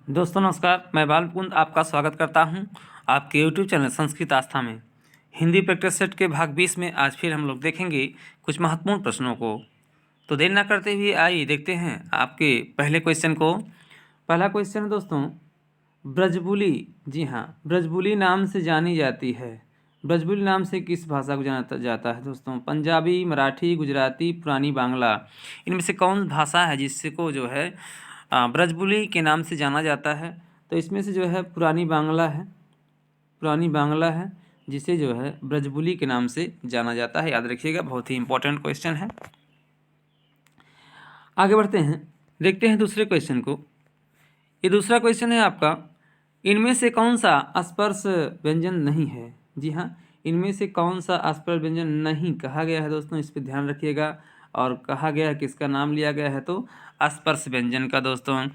दोस्तों नमस्कार, मैं बाल मुकुंद आपका स्वागत करता हूं आपके YouTube चैनल संस्कृत आस्था में। हिंदी प्रैक्टिस सेट के भाग 20 में आज फिर हम लोग देखेंगे कुछ महत्वपूर्ण प्रश्नों को। तो देर ना करते हुए आइए देखते हैं आपके पहले क्वेश्चन को। पहला क्वेश्चन है दोस्तों, ब्रजबुली, जी हाँ, ब्रजबुली नाम से जानी जाती है। ब्रजबुली नाम से किस भाषा को जाना जाता है दोस्तों? पंजाबी, मराठी, गुजराती, पुरानी बांग्ला, इनमें से कौन भाषा है जिसको जो है ब्रजबुली के नाम से जाना जाता है? तो इसमें से जो है पुरानी बांग्ला है, पुरानी बांग्ला है जिसे जो है ब्रजबुली के नाम से जाना जाता है। याद रखिएगा, बहुत ही इंपॉर्टेंट क्वेश्चन है। आगे बढ़ते हैं, देखते हैं दूसरे क्वेश्चन को। ये दूसरा क्वेश्चन है आपका, इनमें से कौन सा स्पर्श व्यंजन नहीं है? जी हाँ, इनमें से कौन सा स्पर्श व्यंजन नहीं कहा गया है दोस्तों, इस पर ध्यान रखिएगा। और कहा गया है, किसका नाम लिया गया है? तो स्पर्श व्यंजन का। दोस्तों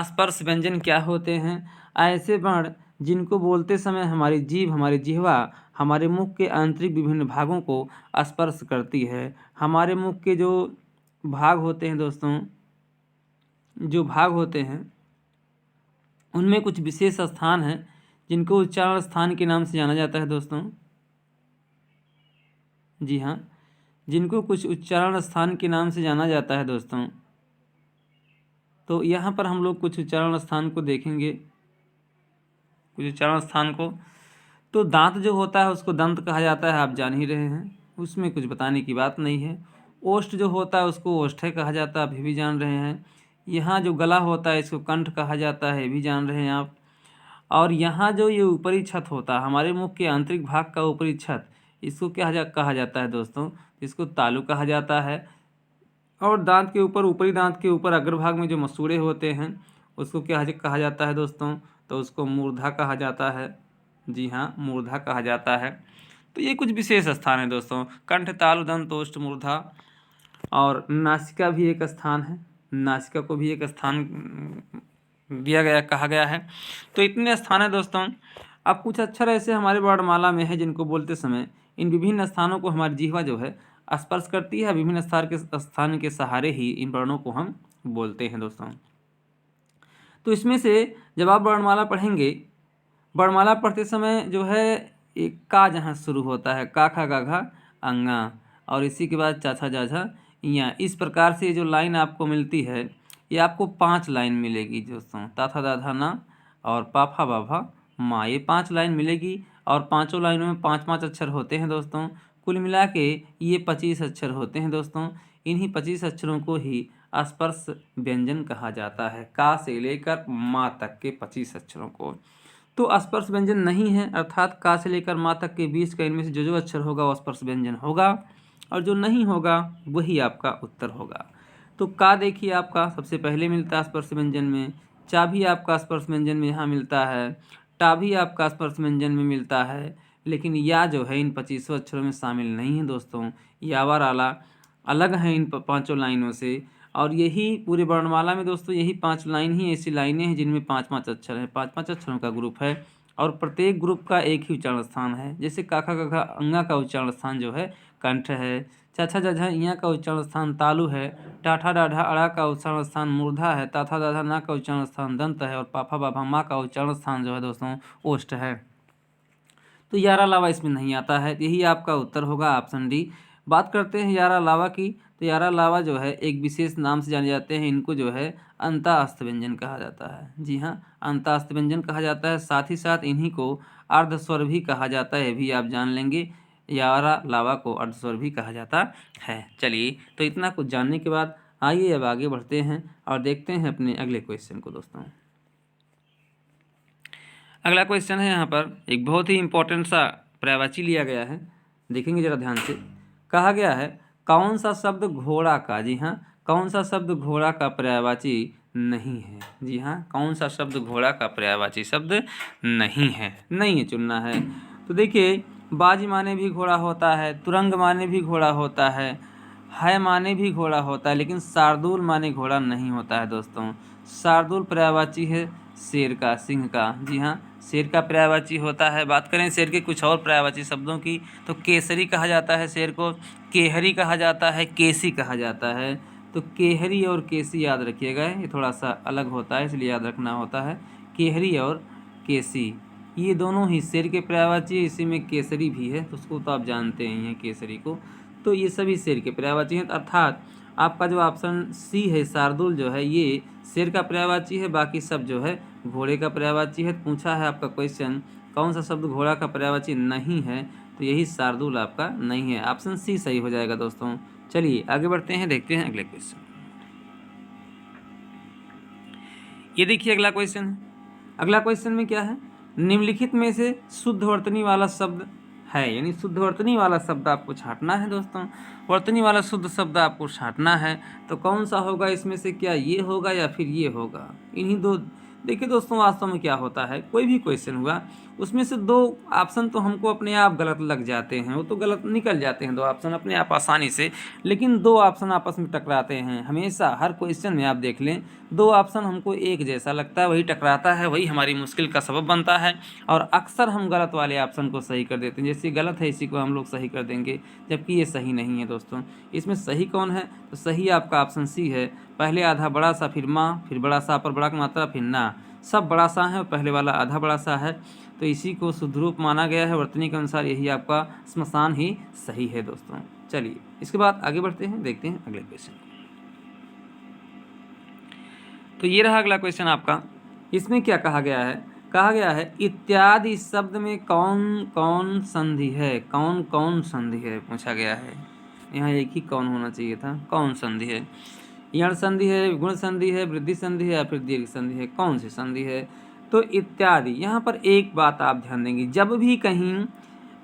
स्पर्श व्यंजन क्या होते हैं? ऐसे वर्ण जिनको बोलते समय हमारी जीभ, हमारी जिह्वा हमारे मुख के आंतरिक विभिन्न भागों को स्पर्श करती है। हमारे मुख के जो भाग होते हैं दोस्तों, जो भाग होते हैं उनमें कुछ विशेष स्थान हैं जिनको उच्चारण स्थान के नाम से जाना जाता है दोस्तों। जी हाँ, जिनको कुछ उच्चारण स्थान के नाम से जाना जाता है दोस्तों। तो यहाँ पर हम लोग कुछ उच्चारण स्थान को देखेंगे, कुछ उच्चारण स्थान को। तो दांत जो होता है उसको दंत कहा जाता है, आप जान ही रहे हैं, उसमें कुछ बताने की बात नहीं है। ओष्ठ जो होता है उसको ओष्ठ्य कहा जाता है, अभी भी जान रहे हैं। यहाँ जो गला होता है इसको कंठ कहा जाता है, ये भी जान रहे हैं आप। और यहाँ जो ये ऊपरी छत होता है, हमारे मुख के आंतरिक भाग का ऊपरी छत, इसको कहा जाता है दोस्तों? इसको तालु कहा जाता है। और दांत के ऊपर, ऊपरी दांत के ऊपर अग्रभाग में जो मसूड़े होते हैं उसको क्या कहा जाता है दोस्तों? तो उसको मूर्धा कहा जाता है। जी हाँ, मूर्धा कहा जाता है। तो ये कुछ विशेष स्थान है दोस्तों, कंठ, तालु, दंत, ओष्ठ, मूर्धा। और नासिका भी एक स्थान है, नासिका को भी एक स्थान दिया गया, कहा गया है। तो इतने स्थान है दोस्तों। अब कुछ अक्षर ऐसे हमारे वर्णमाला में है जिनको बोलते समय इन विभिन्न स्थानों को हमारी जिह्वा जो है स्पर्श करती है। विभिन्न स्थान के सहारे ही इन वर्णों को हम बोलते हैं दोस्तों। तो इसमें से जब आप वर्णमाला पढ़ेंगे, वर्णमाला पढ़ते समय जो है एक का जहाँ शुरू होता है, का खा गा घा अंगा, और इसी के बाद चा छा जा झा इया, इस प्रकार से जो लाइन आपको मिलती है ये आपको 5 लाइन मिलेगी दोस्तों। ता था दा धा ना और पा फा बा भा मा, ये 5 लाइन मिलेगी। और पांचों लाइनों में 5-5 अक्षर होते हैं दोस्तों। कुल मिला के ये 25 अक्षर होते हैं दोस्तों। इन्हीं 25 अक्षरों को ही स्पर्श व्यंजन कहा जाता है, का से लेकर मा तक के 25 अक्षरों को। तो स्पर्श व्यंजन नहीं है, अर्थात का से लेकर मा तक के बीच का इनमें से जो अक्षर होगा वो स्पर्श व्यंजन होगा, और जो नहीं होगा वही आपका उत्तर होगा। तो का देखिए आपका सबसे पहले मिलता है स्पर्श व्यंजन में, चा भी आपका स्पर्श व्यंजन में यहाँ मिलता है, टा भी आपका स्पर्श व्यंजन में मिलता है, लेकिन या जो है इन 25 अक्षरों में शामिल नहीं है दोस्तों। यावर आला अलग हैं इन 5 लाइनों से। और यही पूरे वर्णमाला में दोस्तों यही 5 लाइन ही ऐसी लाइनें हैं जिनमें 5-5 अक्षर हैं, 5-5 अक्षरों का ग्रुप है। और प्रत्येक ग्रुप का एक ही उच्चारण स्थान है। जैसे काखा कखा अंगा का उच्चारण स्थान जो है कंठ है, चाछा जझा इया का उच्चारण स्थान तालु है, टाठा डाढ़ा अड़ा का उच्चारण स्थान मूर्धा है, ताथा दाधा ना का उच्चारण स्थान दंत है, और पाफा बाभा माँ का उच्चारण स्थान जो है दोस्तों ओष्ठ है। तो यारा लावा इसमें नहीं आता है, यही आपका उत्तर होगा ऑप्शन डी। बात करते हैं यारा लावा की। तो यारा लावा जो है एक विशेष नाम से जाने जाते हैं, इनको जो है अंतास्थ व्यंजन कहा जाता है। जी हाँ, अंतास्थ व्यंजन कहा जाता है। साथ ही साथ इन्हीं को अर्धस्वर भी कहा जाता है, भी आप जान लेंगे। यारा लावा को अर्धस्वर भी कहा जाता है। चलिए, तो इतना कुछ जानने के बाद आइए अब आगे बढ़ते हैं और देखते हैं अपने अगले क्वेश्चन को दोस्तों। अगला क्वेश्चन है यहाँ पर एक बहुत ही इंपॉर्टेंट सा पर्यायवाची लिया गया है, देखेंगे जरा ध्यान से। कहा गया है कौन सा शब्द घोड़ा का, जी हाँ, कौन सा शब्द घोड़ा का पर्यायवाची नहीं है? जी हाँ, कौन सा शब्द घोड़ा का पर्यायवाची शब्द नहीं है? नहीं है, चुनना है। तो देखिए, बाज माने भी घोड़ा होता है, तुरंग माने भी घोड़ा होता है माने भी घोड़ा होता है, लेकिन शार्दूल माने घोड़ा नहीं होता है दोस्तों। शार्दूल पर्यायवाची है शेर का, सिंह का। जी हाँ, शेर का पर्यायवाची होता है। बात करें शेर के कुछ और पर्यायवाची शब्दों की, तो केसरी कहा जाता है शेर को, केहरी कहा जाता है, केसी कहा जाता है। तो केहरी और केसी याद रखिएगा, ये थोड़ा सा अलग होता है इसलिए याद रखना होता है। केहरी और केसी ये दोनों ही शेर के पर्यायवाची है, इसी में केसरी भी है तो उसको तो आप जानते ही हैं केसरी को। तो ये सभी शेर के पर्यायवाची हैं, अर्थात आपका जो ऑप्शन सी है शार्दुल जो है ये शेर का पर्यायवाची है, बाकी सब जो है घोड़े का पर्यायवाची है। पूछा है आपका क्वेश्चन कौन सा शब्द घोड़ा का पर्यायवाची नहीं है, तो यही शार्दुल आपका नहीं है, ऑप्शन सी सही हो जाएगा दोस्तों। चलिए आगे बढ़ते हैं, देखते हैं अगले क्वेश्चन। ये देखिए अगला क्वेश्चन है। अगला क्वेश्चन में क्या है, निम्नलिखित में से शुद्ध वर्तनी वाला शब्द है, यानी शुद्ध वर्तनी वाला शब्द आपको छांटना है दोस्तों। वर्तनी वाला शुद्ध शब्द आपको छांटना है, तो कौन सा होगा इसमें से, क्या ये होगा या फिर ये होगा, इन्हीं दो। देखिए दोस्तों वास्तव में क्या होता है, कोई भी क्वेश्चन हुआ उसमें से दो ऑप्शन तो हमको अपने आप गलत लग जाते हैं, वो तो गलत निकल जाते हैं दो ऑप्शन अपने आप आसानी से, लेकिन दो ऑप्शन आपस में टकराते हैं। हमेशा हर क्वेश्चन में आप देख लें दो ऑप्शन हमको एक जैसा लगता है, वही टकराता है, वही हमारी मुश्किल का सबब बनता है, और अक्सर हम गलत वाले ऑप्शन को सही कर देते हैं। जैसे गलत है इसी को हम लोग सही कर देंगे, जबकि ये सही नहीं है दोस्तों। इसमें सही कौन है, तो सही आपका ऑप्शन सी है। पहले आधा बड़ा सा, फिर माँ, फिर बड़ा सा पर बड़ा की मात्रा, फिर ना, सब बड़ा सा है और पहले वाला आधा बड़ा सा है, तो इसी को शुद्ध रूप माना गया है। वर्तनी के अनुसार यही आपका श्मशान ही सही है दोस्तों। चलिए इसके बाद आगे बढ़ते हैं, देखते हैं अगले क्वेश्चन। तो ये रहा अगला क्वेश्चन आपका। इसमें क्या कहा गया है, कहा गया है इत्यादि शब्द में कौन कौन संधि है, कौन कौन संधि है पूछा गया है। यहाँ एक ही कौन होना चाहिए था, कौन संधि है, यण संधि है, गुण संधि है, वृद्धि संधि है या फिर दीर्घ संधि है, कौन सी संधि है। तो इत्यादि, यहाँ पर एक बात आप ध्यान देंगे, जब भी कहीं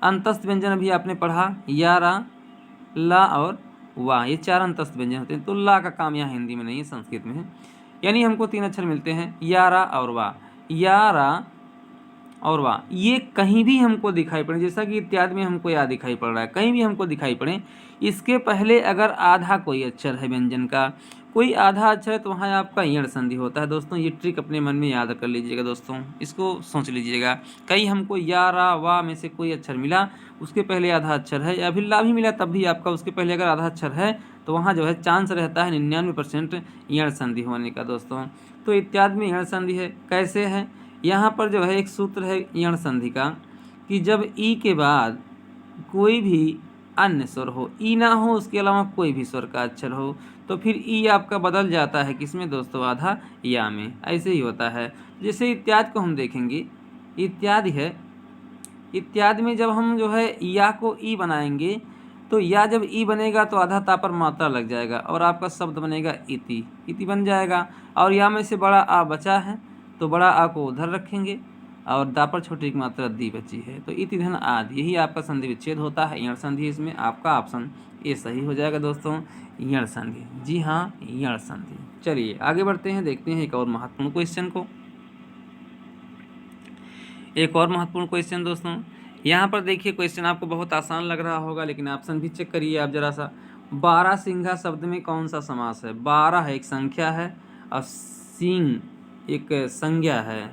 अंतस्थ व्यंजन अभी आपने पढ़ा या, रा, ला और वा, ये चार अंतस्थ व्यंजन होते हैं, तो ला का काम यहाँ हिंदी में नहीं है, संस्कृत में है। यानी हमको तीन अक्षर मिलते हैं या, रा और वा, या, रा और वाह, ये कहीं भी हमको दिखाई पड़े, जैसा कि इत्यादि में हमको या दिखाई पड़ रहा है, कहीं भी हमको दिखाई पड़े, इसके पहले अगर आधा कोई अक्षर है व्यंजन का, कोई आधा अक्षर है, तो वहाँ आपका यण संधि होता है दोस्तों। ये ट्रिक अपने मन में याद कर लीजिएगा दोस्तों, इसको सोच लीजिएगा। कहीं हमको या, रा, वा में से कोई अक्षर मिला, उसके पहले आधा अक्षर है, या फिर ला भी मिला तब भी आपका उसके पहले अगर आधा अक्षर है, तो वहाँ जो है चांस रहता है 99% यण संधि होने का दोस्तों। तो इत्यादि में यण संधि है, कैसे है, यहाँ पर जो है एक सूत्र है यण संधि का, कि जब ई के बाद कोई भी अन्य स्वर हो, ई ना हो उसके अलावा कोई भी स्वर का अक्षर हो, तो फिर ई आपका बदल जाता है किसमें दोस्तों, आधा या में। ऐसे ही होता है। जैसे इत्यादि को हम देखेंगे, इत्यादि है, इत्यादि में जब हम जो है या को ई बनाएंगे, तो या जब ई बनेगा तो आधा ता पर मात्रा लग जाएगा और आपका शब्द बनेगा इति, इति बन जाएगा। और या में से बड़ा आ बचा है, तो बड़ा आ को उधर रखेंगे और दा पर छोटी की मात्रा दी बची है, तो इति धन आदि, यही आपका संधि विच्छेद होता है, यण संधि। इसमें आपका ऑप्शन ए सही हो जाएगा दोस्तों, यण संधि। जी हाँ, यण संधि। चलिए आगे बढ़ते हैं, देखते हैं एक और महत्वपूर्ण क्वेश्चन को। एक और महत्वपूर्ण क्वेश्चन दोस्तों, यहाँ पर देखिए क्वेश्चन आपको बहुत आसान लग रहा होगा, लेकिन ऑप्शन भी चेक करिए आप जरा सा। बारहसिंघा शब्द में कौन सा समास है, बारह एक संख्या है और सिंह एक संज्ञा है,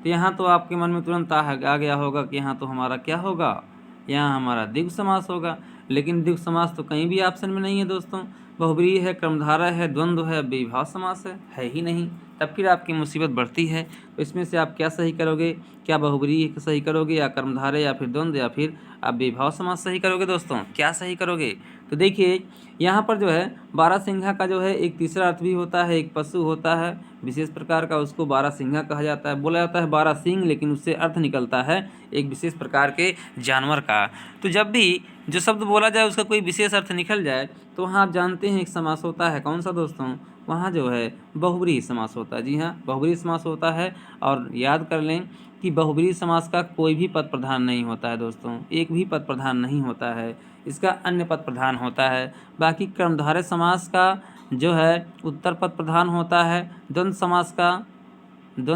तो यहाँ तो आपके मन में तुरंत आ गया होगा कि यहाँ तो हमारा क्या होगा, यहाँ हमारा द्विगु समास होगा। लेकिन द्विगु समास तो कहीं भी ऑप्शन में नहीं है दोस्तों, बहुब्रीहि है, क्रमधारय है, द्वंद्व है, विभाव समास है ही नहीं। तब फिर आपकी मुसीबत बढ़ती है। तो इसमें से आप क्या सही करोगे, क्या बहुब्रीहि सही करोगे, या कर्मधारय, या फिर द्वंद्व, या फिर आप विभाव समास सही करोगे दोस्तों, क्या सही करोगे। तो देखिए यहाँ पर जो है बारहसिंघा का जो है एक तीसरा अर्थ भी होता है, एक पशु होता है विशेष प्रकार का, उसको बारहसिंघा कहा जाता है। बोला जाता है बारह सिंह, लेकिन उससे अर्थ निकलता है एक विशेष प्रकार के जानवर का। तो जब भी जो शब्द बोला जाए उसका कोई विशेष अर्थ निकल जाए, तो वहाँ आप जानते हैं एक समास होता है, कौन सा दोस्तों, वहाँ जो है बहुब्रीहि समास होता है। जी हाँ, बहुब्रीहि समास होता है। और याद कर लें कि बहुब्रीहि समास का कोई भी पद प्रधान नहीं होता है दोस्तों, एक भी पद प्रधान नहीं होता है, इसका अन्य पद प्रधान होता है। बाकी कर्मधारय समास का जो है उत्तर पद प्रधान होता है, द्वंद्व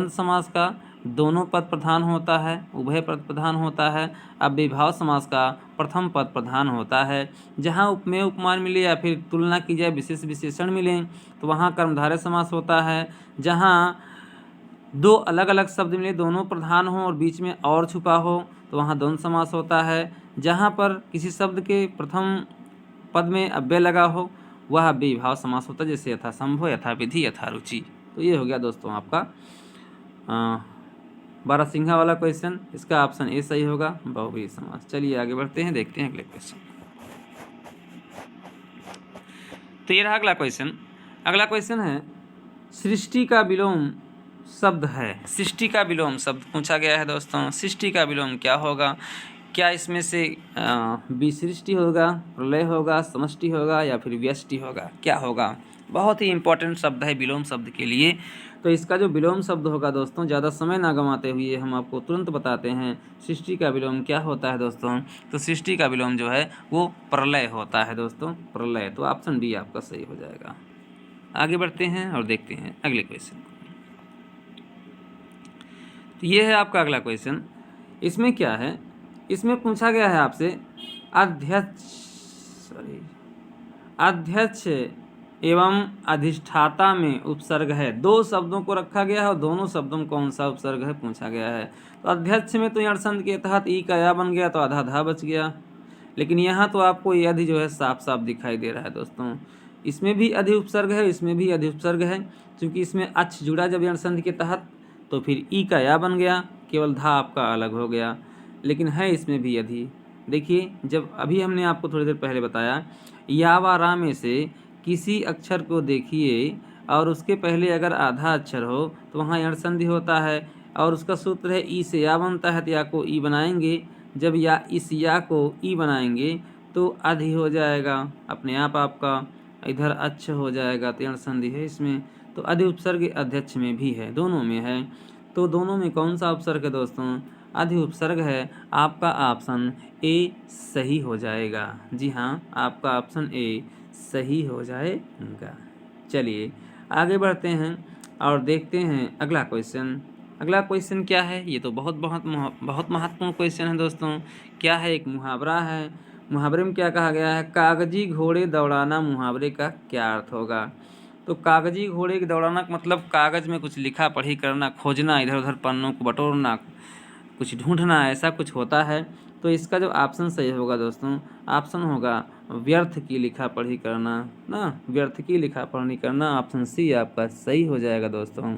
समास का दोनों पद प्रधान होता है, उभय पद प्रधान होता है। अब विभाव समास का प्रथम पद प्रधान होता है। जहाँ उपमेय उपमान मिले या फिर तुलना की जाए विशेष विशेषण मिले, तो वहाँ कर्मधारय समास होता है। जहाँ दो अलग अलग शब्द मिले, दोनों प्रधान हो और बीच में और छुपा हो, तो वहाँ द्वंद्व समास होता है। जहाँ पर किसी शब्द के प्रथम पद में अव्यय लगा हो, वह विभाव समास होता है, जैसे यथा संभव, यथा विधि, यथा रुचि। तो ये हो गया दोस्तों आपका बारहसिंघा वाला क्वेश्चन। इसका ऑप्शन ए सही होगा, बहुव्रीहि समास। चलिए आगे बढ़ते हैं, देखते हैं अगले क्वेश्चन। तो ये रहा अगला क्वेश्चन। अगला क्वेश्चन है सृष्टि का विलोम शब्द है। सृष्टि का विलोम शब्द पूछा गया है दोस्तों। सृष्टि का विलोम क्या होगा? क्या इसमें से विसृष्टि होगा, प्रलय होगा, समष्टि होगा या फिर व्यष्टि होगा? क्या होगा? बहुत ही इंपॉर्टेंट शब्द है विलोम शब्द के लिए। तो इसका जो विलोम शब्द होगा दोस्तों, ज़्यादा समय ना गंवाते हुए हम आपको तुरंत बताते हैं सृष्टि का विलोम क्या होता है दोस्तों। तो सृष्टि का विलोम जो है वो प्रलय होता है दोस्तों, प्रलय। तो ऑप्शन डी आपका सही हो जाएगा। आगे बढ़ते हैं और देखते हैं अगले क्वेश्चन। तो ये है आपका अगला क्वेश्चन। इसमें क्या है? इसमें पूछा गया है आपसे अध्यक्ष एवं अधिष्ठाता में उपसर्ग है। दो शब्दों को रखा गया है और दोनों शब्दों में कौन सा उपसर्ग है पूछा गया है। तो अध्यक्ष में तो यणसंध के तहत ई का या बन गया तो आधा धा बच गया, लेकिन यहाँ तो आपको ये अधि जो है साफ साफ दिखाई दे रहा है दोस्तों। इसमें भी अधि उपसर्ग है, इसमें भी अधि उपसर्ग है, क्योंकि इसमें अच्छ जुड़ा जब यणसंध के तहत तो फिर ई का या बन गया, केवल धा आपका अलग हो गया, लेकिन है इसमें भी अधि। देखिए, जब अभी हमने आपको थोड़ी देर पहले बताया या व रा में से किसी अक्षर को देखिए और उसके पहले अगर आधा अक्षर हो तो वहाँ यण संधि होता है, और उसका सूत्र है ई से या बनता है, तो या को ई बनाएंगे। जब या इस या को ई बनाएंगे तो अधि हो जाएगा अपने आप आपका, इधर अच्छ हो जाएगा, तो यण संधि है इसमें। तो अधि उपसर्ग अध्यक्ष में भी है, दोनों में है। तो दोनों में कौन सा उपसर्ग है दोस्तों? अधि उपसर्ग है। आपका ऑप्शन ए सही हो जाएगा। जी हाँ, आपका ऑप्शन ए सही हो जाएगा। चलिए आगे बढ़ते हैं और देखते हैं अगला क्वेश्चन। अगला क्वेश्चन क्या है? ये तो बहुत महत्वपूर्ण क्वेश्चन है दोस्तों। क्या है? एक मुहावरा है। मुहावरे में क्या कहा गया है? कागजी घोड़े दौड़ाना मुहावरे का क्या अर्थ होगा? तो कागजी घोड़े के दौड़ाना का मतलब कागज में कुछ लिखा पढ़ी करना, खोजना, इधर उधर पन्नों को बटोरना, कुछ ढूंढना, ऐसा कुछ होता है। तो इसका जो ऑप्शन सही होगा दोस्तों, ऑप्शन होगा व्यर्थ की लिखा पढ़ी करना ना, व्यर्थ की लिखा पढ़ी करना। ऑप्शन सी आपका सही हो जाएगा दोस्तों,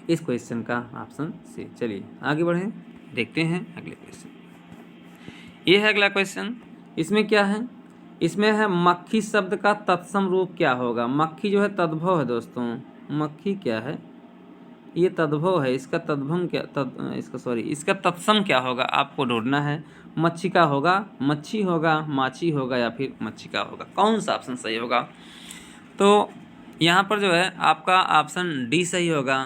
इस क्वेश्चन का ऑप्शन सी। चलिए आगे बढ़ें, देखते हैं अगले क्वेश्चन। ये है अगला क्वेश्चन। इसमें क्या है? इसमें है मक्खी शब्द का तत्सम रूप क्या होगा? मक्खी जो है तद्भव है दोस्तों। मक्खी क्या है? ये तद्भव है। इसका तद्भव क्या इसका तत्सम क्या होगा आपको ढूंढना है। मच्छिका होगा, मच्छी होगा, माछी होगा या फिर मच्छिका होगा? कौन सा ऑप्शन सही होगा? तो यहाँ पर जो है आपका ऑप्शन डी सही होगा।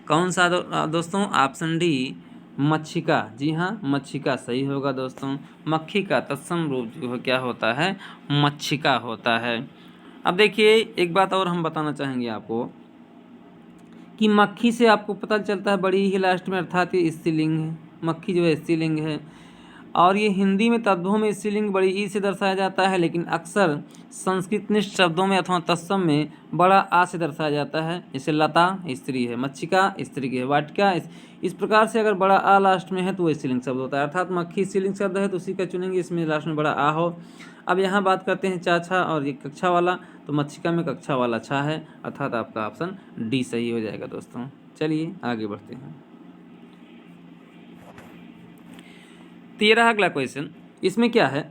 कौन सा दोस्तों? Option D मच्छिका। जी हाँ, मच्छिका सही होगा दोस्तों। मक्खी का तत्सम रूप जो है क्या होता है? मच्छिका होता है। अब देखिए एक बात और हम बताना चाहेंगे आपको कि मक्खी से आपको पता चलता है बड़ी ही लास्ट में, अर्थात ये स्त्रीलिंग है। मक्खी जो है स्त्रीलिंग है, और ये हिंदी में तद्भव में स्त्रीलिंग बड़ी ई से दर्शाया जाता है, लेकिन अक्सर संस्कृतनिष्ठ शब्दों में अथवा तत्सम में बड़ा आ से दर्शाया जाता है। जैसे लता स्त्री है, मच्छिका स्त्री की है, वाटिका इस प्रकार से अगर बड़ा आ लास्ट में है तो वो स्त्रीलिंग शब्द होता है। अर्थात मक्खी स्त्रीलिंग शब्द है तो उसी का चुनेंगे इसमें लास्ट में बड़ा आ हो। अब यहाँ बात करते हैं चाछा और ये कक्षा वाला, तो मच्छिका में कक्षा वाला छा है, अर्थात आपका ऑप्शन डी सही हो जाएगा दोस्तों। चलिए आगे बढ़ते हैं। 13 अगला क्वेश्चन। इसमें क्या है?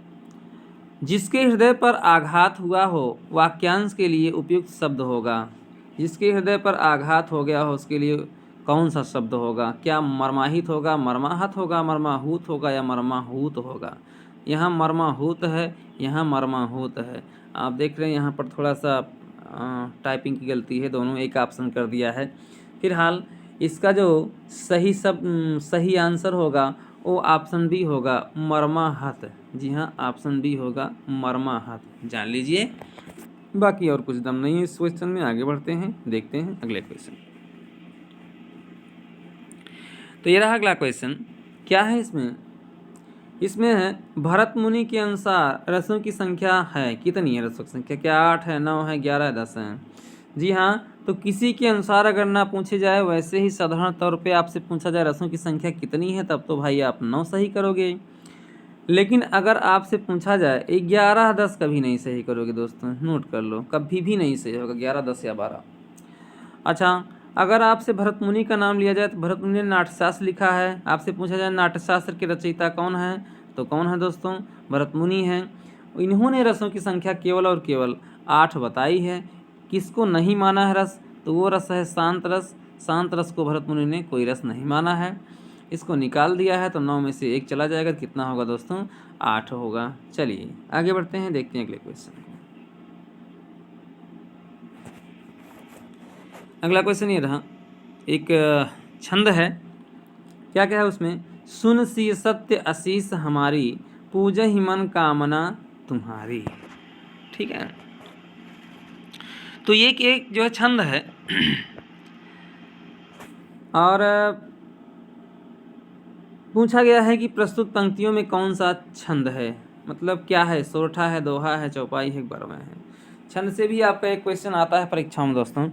जिसके हृदय पर आघात हुआ हो वाक्यांश के लिए उपयुक्त शब्द होगा। जिसके हृदय पर आघात हो गया हो उसके लिए कौन सा शब्द होगा? क्या मर्माहित होगा, मर्माहत होगा, मर्माहूत होगा या मर्माहूत होगा? यहाँ मर्माहूत है, यहाँ मर्माहूत है। आप देख रहे हैं यहाँ पर थोड़ा सा टाइपिंग की गलती है, दोनों एक ऑप्शन कर दिया है। फिलहाल इसका जो सही आंसर होगा वो ऑप्शन बी होगा मर्माहत। जी हाँ, ऑप्शन बी होगा मर्माहत, जान लीजिए। बाकी और कुछ दम नहीं है इस क्वेश्चन में। आगे बढ़ते हैं, देखते हैं अगले क्वेश्चन। तो ये रहा अगला क्वेश्चन। क्या है इसमें? इसमें है भरत मुनि के अनुसार रसों की संख्या है कितनी है? रसों की संख्या क्या 8 है, 9 है, 11 है, 10 है? जी हाँ, तो किसी के अनुसार अगर ना पूछे जाए, वैसे ही साधारण तौर पे आपसे पूछा जाए रसों की संख्या कितनी है, तब तो भाई आप 9 सही करोगे। लेकिन अगर आपसे पूछा जाए 11-10 कभी नहीं सही करोगे दोस्तों, नोट कर लो, कभी भी नहीं सही होगा 11, 10 या 12। अच्छा, अगर आपसे भरत मुनि का नाम लिया जाए तो भरत मुनि ने नाट्यशास्त्र लिखा है। आपसे पूछा जाए नाट्यशास्त्र के रचयिता कौन है, तो कौन है दोस्तों, भरत मुनि हैं। इन्होंने रसों की संख्या केवल और केवल 8 बताई है। किसको नहीं माना है रस, तो वो रस है शांत रस। शांत रस को भरत मुनि ने कोई रस नहीं माना है, इसको निकाल दिया है, तो 9 में से 1 चला जाएगा, कितना होगा दोस्तों, 8 होगा। चलिए आगे बढ़ते हैं, देखते हैं अगले क्वेश्चन को। अगला क्वेश्चन ये रहा, एक छंद है, क्या क्या है उसमें, सुन सी सत्य आशीष हमारी, पूजा ही मन कामना तुम्हारी। ठीक है, तो ये एक जो है छंद है और पूछा गया है कि प्रस्तुत पंक्तियों में कौन सा छंद है, मतलब क्या है, सोरठा है, दोहा है, चौपाई है, बरवा है। छंद से भी आपका एक क्वेश्चन आता है परीक्षाओं में दोस्तों।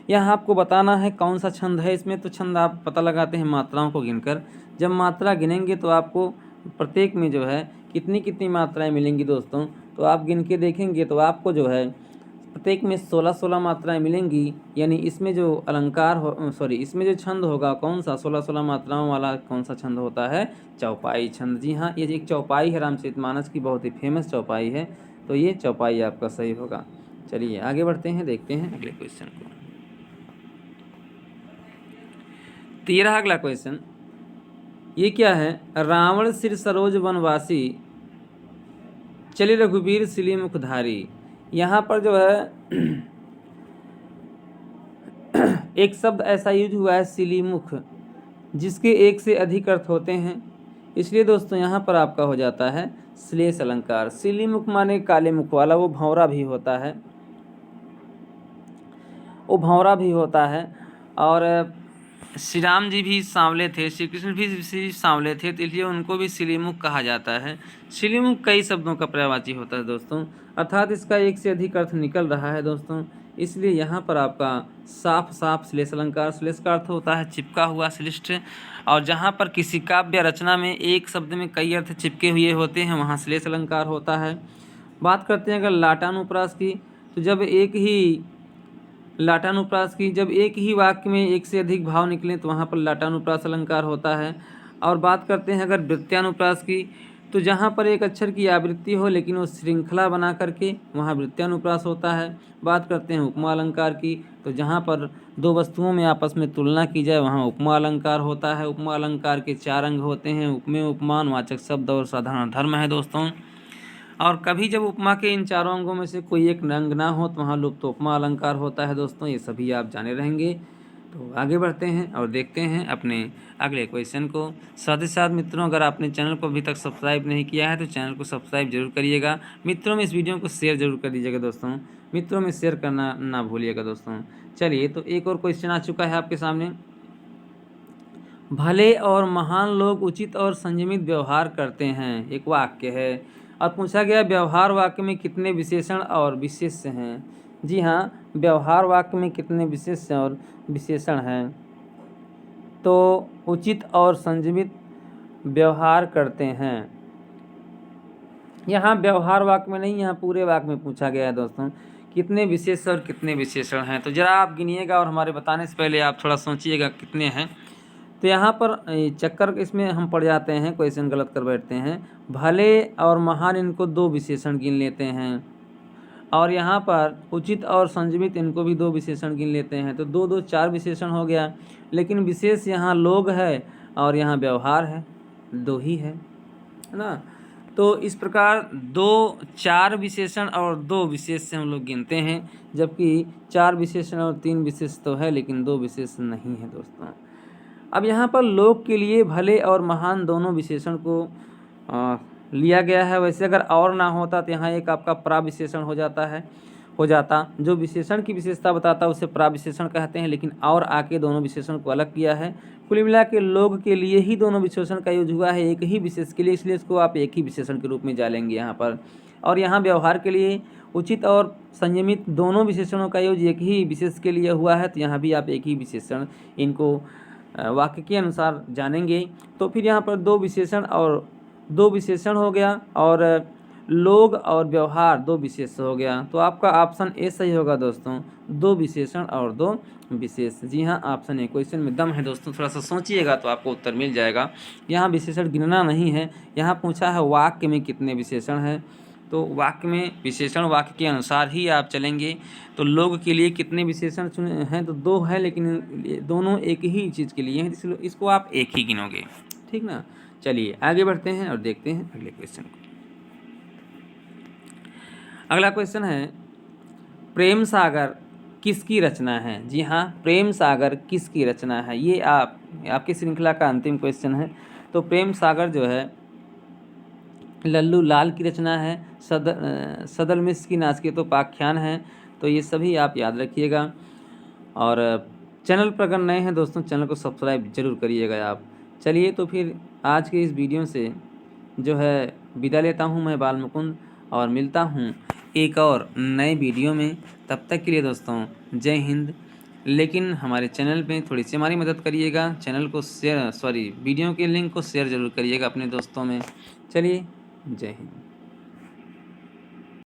यहाँ आपको बताना है कौन सा छंद है। इसमें तो छंद आप पता लगाते हैं मात्राओं को गिनकर। जब मात्रा गिनेंगे तो आपको प्रत्येक में जो है कितनी कितनी मात्राएं मिलेंगी दोस्तों, तो आप गिन के देखेंगे तो आपको जो है प्रत्येक में 16-16 मात्राएं मिलेंगी। यानी इसमें जो अलंकार हो, सॉरी, इसमें जो छंद होगा कौन सा 16-16 मात्राओं वाला कौन सा छंद होता है, चौपाई छंद। जी हाँ, ये एक चौपाई है, रामचरितमानस की बहुत ही फेमस चौपाई है, तो ये चौपाई आपका सही होगा। चलिए आगे बढ़ते हैं, देखते हैं अगले क्वेश्चन को। 13 अगला क्वेश्चन ये क्या है, रावण सिर सरोज वनवासी, चले रघुबीर सिली मुखधारी। यहाँ पर जो है एक शब्द ऐसा यूज हुआ है सिलीमुख, जिसके एक से अधिक अर्थ होते हैं, इसलिए दोस्तों यहाँ पर आपका हो जाता है श्लेष अलंकार। सिलीमुख माने काले मुख वाला, वो भंवरा भी होता है, वो भंवरा भी होता है। और श्री राम जी भी सांवले थे, श्री कृष्ण भी सांवले थे, तो इसलिए उनको भी सिलीमुख कहा जाता है। सिलीमुख कई शब्दों का पर्यायवाची होता है दोस्तों, अर्थात इसका एक से अधिक अर्थ निकल रहा है दोस्तों, इसलिए यहाँ पर आपका साफ साफ श्लेष अलंकार। श्लेष का अर्थ होता है चिपका हुआ, श्लिष्ट, और जहाँ पर किसी काव्य रचना में एक शब्द में कई अर्थ चिपके हुए होते हैं वहाँ श्लेष अलंकार होता है। बात करते हैं अगर लाटानुप्रास की, तो जब जब एक ही वाक्य में एक से अधिक भाव निकलें तो वहाँ पर लाटानुप्रास अलंकार होता है। और बात करते हैं अगर वृत्त्यानुप्रास की, तो जहाँ पर एक अक्षर की आवृत्ति हो लेकिन वो श्रृंखला बना करके वहाँ वृत्त्यानुप्रास होता है। बात करते हैं उपमा अलंकार की, तो जहाँ पर दो वस्तुओं में आपस में तुलना की जाए वहाँ उपमा अलंकार होता है। उपमा अलंकार के 4 अंग होते हैं, उपमेय, उपमान, वाचक शब्द और साधारण धर्म है दोस्तों। और कभी जब उपमा के इन 4 अंगों में से कोई एक अंग ना हो तो वहाँ लुप्त उपमा अलंकार होता है दोस्तों। ये सभी आप जाने रहेंगे। तो आगे बढ़ते हैं और देखते हैं अपने अगले क्वेश्चन को। साथ ही साथ मित्रों, अगर आपने चैनल को अभी तक सब्सक्राइब नहीं किया है तो चैनल को सब्सक्राइब जरूर करिएगा। मित्रों में इस वीडियो को शेयर जरूर कर दीजिएगा दोस्तों, मित्रों में शेयर करना ना भूलिएगा दोस्तों। चलिए, तो एक और क्वेश्चन आ चुका है आपके सामने। भले और महान लोग उचित और संयमित व्यवहार करते हैं, एक वाक्य है, और पूछा गया व्यवहार वाक्य में कितने विशेषण और विशेष्य हैं। जी हाँ, व्यवहार वाक्य में कितने विशेष्य और विशेषण हैं, तो उचित और संयमित व्यवहार करते हैं। यहाँ व्यवहार वाक्य में नहीं, यहाँ पूरे वाक्य में पूछा गया है दोस्तों कितने विशेष्य और कितने विशेषण हैं। तो जरा आप गिनिएगा और हमारे बताने से पहले आप थोड़ा सोचिएगा कितने हैं। तो यहाँ पर चक्कर इसमें हम पड़ जाते हैं, क्वेश्चन गलत कर बैठते हैं। भले और महान इनको 2 विशेषण गिन लेते हैं, और यहाँ पर उचित और संयमित इनको भी 2 विशेषण गिन लेते हैं, तो 2-2 4 विशेषण हो गया। लेकिन विशेष यहाँ लोग है और यहाँ व्यवहार है, 2 ही है ना। तो इस प्रकार 2 4 विशेषण और 2 विशेष से हम लोग गिनते हैं, जबकि 4 विशेषण और 3 विशेष तो है लेकिन 2 विशेष नहीं है दोस्तों। अब यहाँ पर लोग के लिए भले और महान दोनों विशेषण को लिया गया है। वैसे अगर और ना होता तो यहाँ एक आपका प्राविशेषण हो जाता, जो विशेषण की विशेषता बताता उसे प्राविशेषण कहते हैं, लेकिन और आके दोनों विशेषण को अलग किया है। कुल मिला के लोग के लिए ही दोनों विशेषण का यूज हुआ है, एक ही विशेष के लिए, इसलिए इसको आप एक ही विशेषण के रूप में जानेंगे यहाँ पर। और यहाँ व्यवहार के लिए उचित और संयमित दोनों विशेषणों का यूज एक ही विशेष के लिए हुआ है, तो यहाँ भी आप एक ही विशेषण इनको वाक्य के अनुसार जानेंगे। तो फिर यहाँ पर 2 विशेषण और दो विशेषण हो गया, और लोग और व्यवहार दो विशेष हो गया। तो आपका ऑप्शन ए सही होगा दोस्तों, दो विशेषण और दो विशेष। जी हाँ, ऑप्शन ए। क्वेश्चन में दम है दोस्तों, थोड़ा सा सोचिएगा तो आपको उत्तर मिल जाएगा। यहाँ विशेषण गिनना नहीं है, यहाँ पूछा है वाक्य में कितने विशेषण हैं। तो वाक्य में विशेषण वाक्य के अनुसार ही आप चलेंगे। तो लोग के लिए कितने विशेषण चुने हैं, तो दो है, लेकिन दोनों एक ही चीज़ के लिए हैं, इसलिए इसको आप एक ही गिनोगे। ठीक ना। चलिए आगे बढ़ते हैं और देखते हैं अगले क्वेश्चन को। अगला क्वेश्चन है, प्रेम सागर किसकी रचना है। जी हाँ, प्रेम सागर किसकी रचना है, ये आपकी श्रृंखला का अंतिम क्वेश्चन है। तो प्रेम सागर जो है लल्लू लाल की रचना है। सदल मिश्र की नाचकेतो उपाख्यान है। तो ये सभी आप याद रखिएगा। और चैनल पर अगर नए हैं दोस्तों, चैनल को सब्सक्राइब जरूर करिएगा आप। चलिए तो फिर आज के इस वीडियो से जो है विदा लेता हूँ मैं बाल मुकुंद, और मिलता हूँ एक और नए वीडियो में। तब तक के लिए दोस्तों जय हिंद। लेकिन हमारे चैनल पे थोड़ी सी हमारी मदद करिएगा, चैनल को शेयर वीडियो के लिंक को शेयर ज़रूर करिएगा अपने दोस्तों में। चलिए जय हिंद।